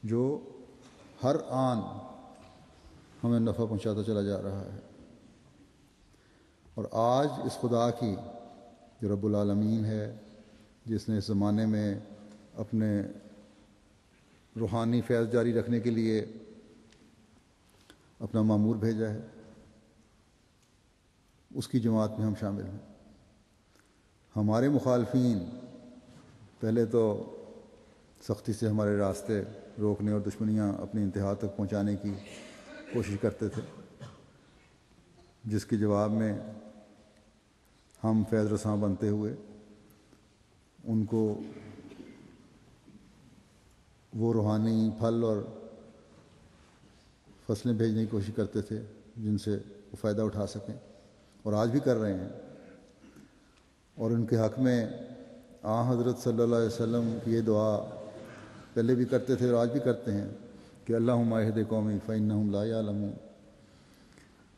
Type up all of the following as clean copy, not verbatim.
جو ہر آن ہمیں نفع پہنچاتا چلا جا رہا ہے۔ اور آج اس خدا کی جو رب العالمین ہے، جس نے اس زمانے میں اپنے روحانی فیض جاری رکھنے کے لیے اپنا مامور بھیجا ہے، اس کی جماعت میں ہم شامل ہیں۔ ہمارے مخالفین پہلے تو سختی سے ہمارے راستے روکنے اور دشمنیاں اپنی انتہا تک پہنچانے کی کوشش کرتے تھے، جس کے جواب میں ہم فیض رساں بنتے ہوئے ان کو وہ روحانی پھل اور فصلیں بھیجنے کی کوشش کرتے تھے جن سے وہ فائدہ اٹھا سکیں، اور آج بھی کر رہے ہیں۔ اور ان کے حق میں حضرت صلی اللہ علیہ وسلم کی یہ دعا پہلے بھی کرتے تھے اور آج بھی کرتے ہیں کہ اللہم اہد قومی فإنہم لا یعلمون۔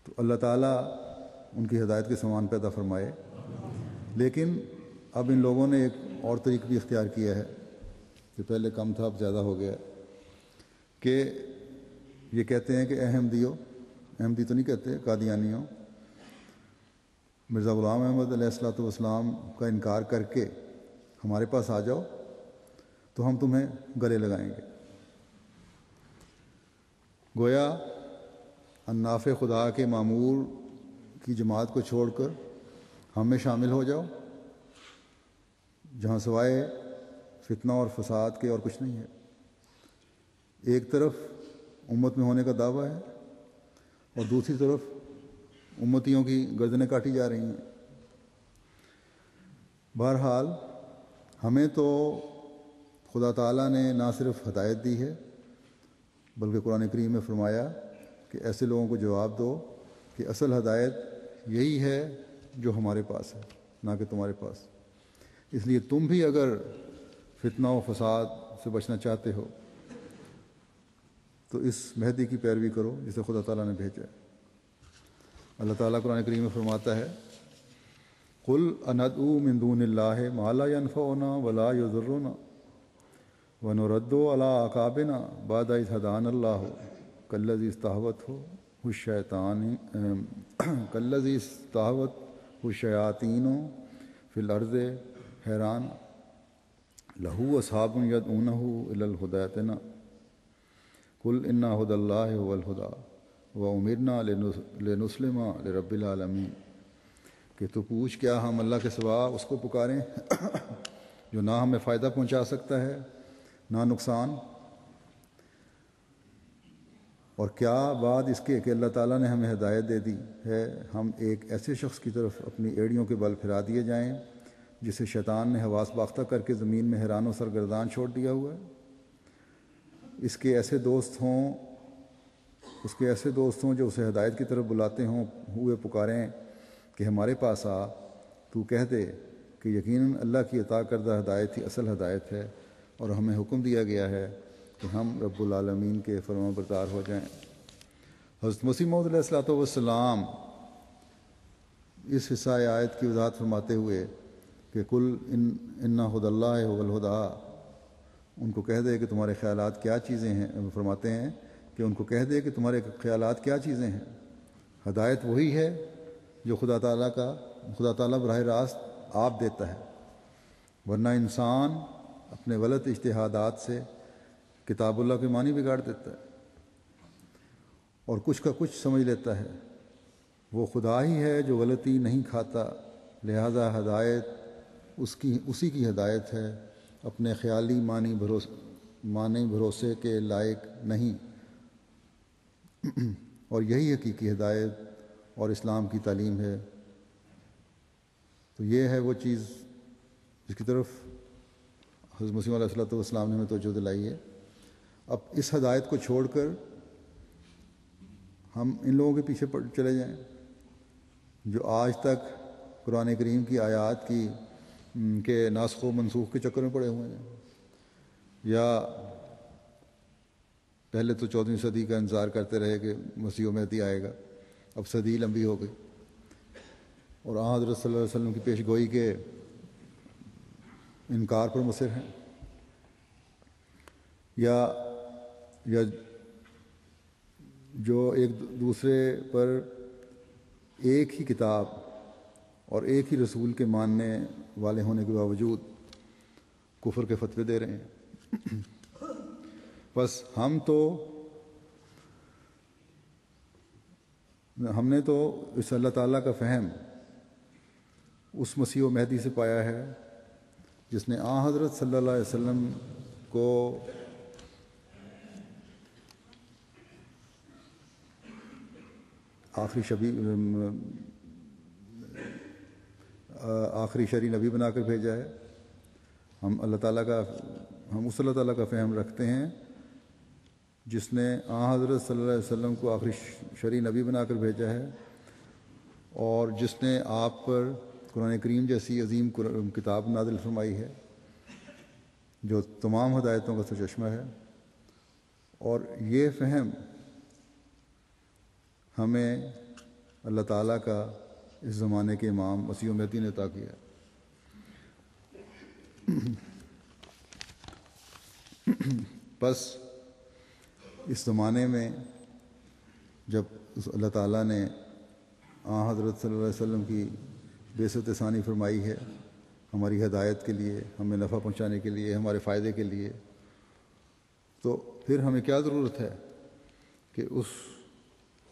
تو اللہ تعالیٰ ان کی ہدایت کے سامان پیدا فرمائے۔ لیکن اب ان لوگوں نے ایک اور طریق بھی اختیار کیا ہے، جو پہلے کم تھا اب زیادہ ہو گیا، کہ یہ کہتے ہیں کہ احمدی تو نہیں کہتے، قادیانیوں، مرزا غلام احمد علیہ الصلوۃ والسلام کا انکار کر کے ہمارے پاس آ جاؤ تو ہم تمہیں گلے لگائیں گے۔ گویا اناف خدا کے مامور کی جماعت کو چھوڑ کر ہم میں شامل ہو جاؤ، جہاں سوائے فتنہ اور فساد کے اور کچھ نہیں ہے۔ ایک طرف امت میں ہونے کا دعویٰ ہے اور دوسری طرف امتیوں کی گردنیں کاٹی جا رہی ہیں۔ بہرحال ہمیں تو خدا تعالیٰ نے نہ صرف ہدایت دی ہے، بلکہ قرآن کریم میں فرمایا کہ ایسے لوگوں کو جواب دو کہ اصل ہدایت یہی ہے جو ہمارے پاس ہے، نہ کہ تمہارے پاس۔ اس لیے تم بھی اگر فتنہ و فساد سے بچنا چاہتے ہو تو اس مہدی کی پیروی کرو جسے خدا تعالیٰ نے بھیجا ہے۔ اللہ تعالیٰ قرآن کریم میں فرماتا ہے قُلْ أَنَدْعُو مِن دُونِ اللَّهِ مَا لَا يَنفَعُنَا وَلَا يَضُرُّنَا وَنُرَدُّ عَلَىٰ أَعْقَابِنَا بَعْدَ إِذْ هَدَانَا اللَّهُ كَالَّذِي اسْتَهْوَتْهُ الشَّيَاطِينُ فِي الْأَرْضِ حَيْرَانٍ لَهُ أَصْحَابٌ يَدْعُونَهُ إِلَى الْهُدَى ائْتِنَا قُلْ إِنَّ هُدَى اللَّهِ هُوَ الْهُدَىٰ وَأُمِرْنَا لِنُسْلِمَ لِرَبِّ الْعَالَمِينَ، کہ تو پوچھ کیا ہم اللہ کے سوا اس کو پکاریں جو نہ ہمیں فائدہ پہنچا سکتا ہے نہ نقصان؟ اور کیا بعد اس کے کہ اللہ تعالیٰ نے ہمیں ہدایت دے دی ہے ہم ایک ایسے شخص کی طرف اپنی ایڑیوں کے بل پھرا دیے جائیں جسے شیطان نے حواس باختہ کر کے زمین میں حیران و سرگردان چھوڑ دیا ہوا ہے؟ اس کے ایسے دوست ہوں جو اسے ہدایت کی طرف بلاتے ہوں ہوئے پکاریں کہ ہمارے پاس آ، تو کہہ دے کہ یقیناً اللہ کی عطا کردہ ہدایت ہی اصل ہدایت ہے، اور ہمیں حکم دیا گیا ہے کہ ہم رب العالمین کے فرمان بردار ہو جائیں۔ حضرت مسیح موعود علیہ الصلوۃ والسلام اس حصہ آیت کی وضاحت فرماتے ہوئے کہ قل ان ھدی اللہ ھو الھدیٰ، ان کو کہہ دے کہ تمہارے خیالات کیا چیزیں ہیں، فرماتے ہیں کہ ان کو کہہ دے کہ تمہارے خیالات کیا چیزیں ہیں۔ ہدایت وہی ہے جو خدا تعالیٰ براہ راست آپ دیتا ہے، ورنہ انسان اپنے غلط اجتہادات سے کتاب اللہ کے معنی بگاڑ دیتا ہے اور کچھ کا کچھ سمجھ لیتا ہے۔ وہ خدا ہی ہے جو غلطی نہیں کھاتا، لہذا ہدایت اسی کی ہدایت ہے، اپنے خیالی معنی بھروسے کے لائق نہیں، اور یہی حقیقی ہدایت اور اسلام کی تعلیم ہے۔ تو یہ ہے وہ چیز جس کی طرف حضرت مسیح علیہ السلام نے ہمیں توجہ دلائی ہے۔ اب اس ہدایت کو چھوڑ کر ہم ان لوگوں کے پیچھے چلے جائیں جو آج تک قرآن کریم کی آیات کے ناسخ و منسوخ کے چکر میں پڑے ہوئے ہیں، یا پہلے تو 14ویں صدی کا انتظار کرتے رہے کہ مسیح و مہدی آئے گا، اب صدی لمبی ہو گئی، اور حضرت صلی اللہ علیہ وسلم کی پیش گوئی کے انکار پر مصر ہیں، یا یا جو ایک دوسرے پر ایک ہی کتاب اور ایک ہی رسول کے ماننے والے ہونے کے باوجود کفر کے فتوے دے رہے ہیں۔ بس ہم نے تو اس اللہ تعالیٰ کا فہم اس مسیح و مہدی سے پایا ہے جس نے حضرت صلی اللہ علیہ وسلم کو آخری شرعی نبی بنا کر بھیجا ہے۔ ہم اس اللہ تعالیٰ کا فہم رکھتے ہیں جس نے حضرت صلی اللہ علیہ وسلم کو آخری شرعی نبی بنا کر بھیجا ہے، اور جس نے آپ پر قرآن کریم جیسی عظیم کتاب نازل فرمائی ہے جو تمام ہدایتوں کا سرچشمہ ہے۔ اور یہ فہم ہمیں اللہ تعالیٰ کا اس زمانے کے امام مسیح مہدی نے عطا کیا ہے۔ بس اس زمانے میں جب اللہ تعالیٰ نے حضرت صلی اللہ علیہ وسلم کی بعثت ثانی فرمائی ہے ہماری ہدایت کے لیے، ہمیں نفع پہنچانے کے لیے، ہمارے فائدے کے لیے، تو پھر ہمیں کیا ضرورت ہے کہ اس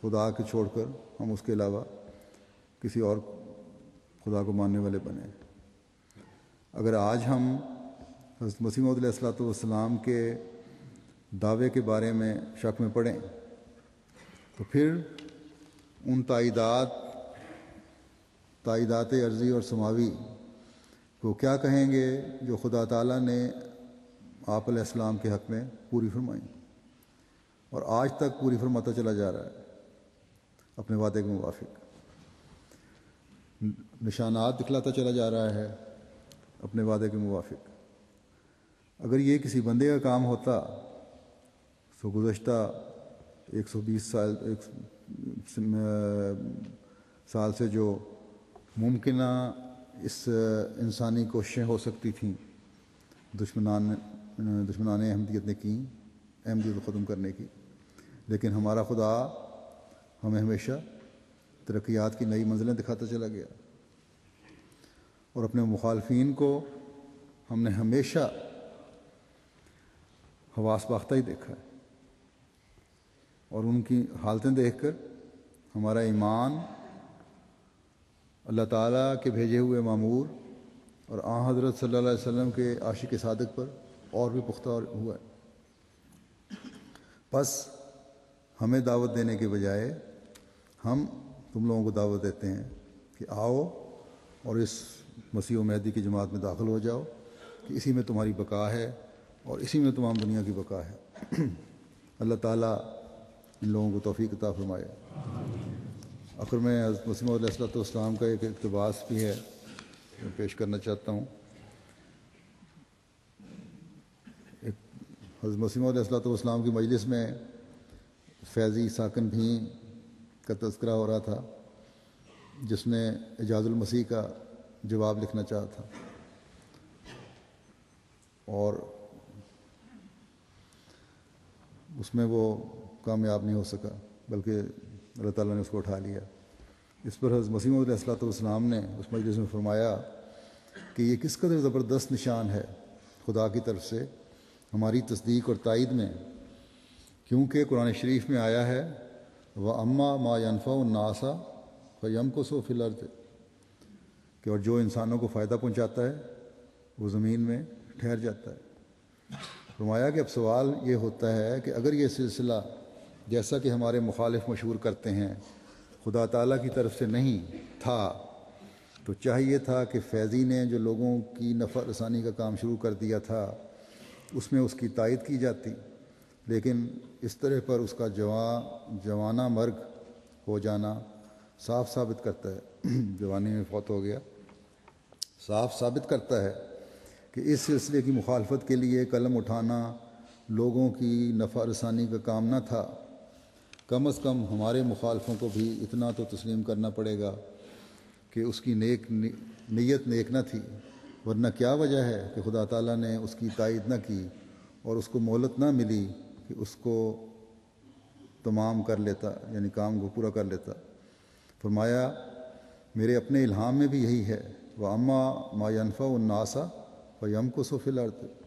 خدا کو چھوڑ کر ہم اس کے علاوہ کسی اور خدا کو ماننے والے بنیں۔ اگر آج ہم حضرت مسیح موعود علیہ الصلوۃ والسلام کے دعوے کے بارے میں شک میں پڑیں تو پھر ان تائیدات ارضی اور سماوی کو کیا کہیں گے جو خدا تعالیٰ نے آپ علیہ السلام کے حق میں پوری فرمائیں اور آج تک پوری فرماتا چلا جا رہا ہے اپنے وعدے کے موافق، نشانات دکھلاتا چلا جا رہا ہے اپنے وعدے کے موافق۔ اگر یہ کسی بندے کا کام ہوتا تو گزشتہ 120 سال سے جو ممکنہ اس انسانی کوششیں ہو سکتی تھیں دشمنان احمدیت نے کی احمدیت کو ختم کرنے کی، لیکن ہمارا خدا ہمیں ہمیشہ ترقیات کی نئی منزلیں دکھاتا چلا گیا، اور اپنے مخالفین کو ہم نے ہمیشہ حواس باختہ ہی دیکھا ہے، اور ان کی حالتیں دیکھ کر ہمارا ایمان اللہ تعالیٰ کے بھیجے ہوئے مامور اور حضرت صلی اللہ علیہ وسلم کے عاشق صادق پر اور بھی پختہ ہوا ہے۔ بس ہمیں دعوت دینے کے بجائے ہم تم لوگوں کو دعوت دیتے ہیں کہ آؤ اور اس مسیح و مہدی کی جماعت میں داخل ہو جاؤ کہ اسی میں تمہاری بقا ہے اور اسی میں تمام دنیا کی بقا ہے۔ اللہ تعالیٰ ان لوگوں کو توفیق عطا فرمائے۔ آخر میں حضرت مسیح موعود علیہ الصلوۃ والسلام کا ایک اقتباس بھی ہے جو پیش کرنا چاہتا ہوں۔ حضرت مسیح موعود علیہ الصلوۃ والسلام کی مجلس میں فیضی ساکن بھیں کا تذکرہ ہو رہا تھا جس نے اعجاز المسیح کا جواب لکھنا چاہا تھا، اور اس میں وہ کامیاب نہیں ہو سکا، بلکہ اللہ تعالیٰ نے اس کو اٹھا لیا۔ اس پر حضرت مسیح موعود علیہ الصلوۃ والسلام نے اس مجلس میں فرمایا کہ یہ کس قدر زبردست نشان ہے خدا کی طرف سے ہماری تصدیق اور تائید میں، کیونکہ قرآن شریف میں آیا ہے وَأَمَّا مَا يَنْفَعُ النَّاسَ فَيَمْكُثُ فِي الْأَرْضِ، کہ اور جو انسانوں کو فائدہ پہنچاتا ہے وہ زمین میں ٹھہر جاتا ہے۔ فرمایا کہ اب سوال یہ ہوتا ہے کہ اگر یہ سلسلہ جیسا کہ ہمارے مخالف مشہور کرتے ہیں خدا تعالیٰ کی طرف سے نہیں تھا تو چاہیے تھا کہ فیضی نے جو لوگوں کی نفع رسانی کا کام شروع کر دیا تھا اس میں اس کی تائید کی جاتی، لیکن اس طرح پر اس کا جوانہ مرگ ہو جانا صاف ثابت کرتا ہے جوانی میں فوت ہو گیا، صاف ثابت کرتا ہے کہ اس سلسلے کی مخالفت کے لیے قلم اٹھانا لوگوں کی نفع رسانی کا کام نہ تھا۔ کم از کم ہمارے مخالفوں کو بھی اتنا تو تسلیم کرنا پڑے گا کہ اس کی نیت نیک نہ تھی، ورنہ کیا وجہ ہے کہ خدا تعالیٰ نے اس کی تائید نہ کی اور اس کو مہلت نہ ملی کہ اس کو تمام کر لیتا، یعنی کام کو پورا کر لیتا۔ فرمایا میرے اپنے الہام میں بھی یہی ہے، وَأَمَّا مَا يَنْفَعُ النَّاسَ فَيَمْكُثُ فِي الْأَرْضِ،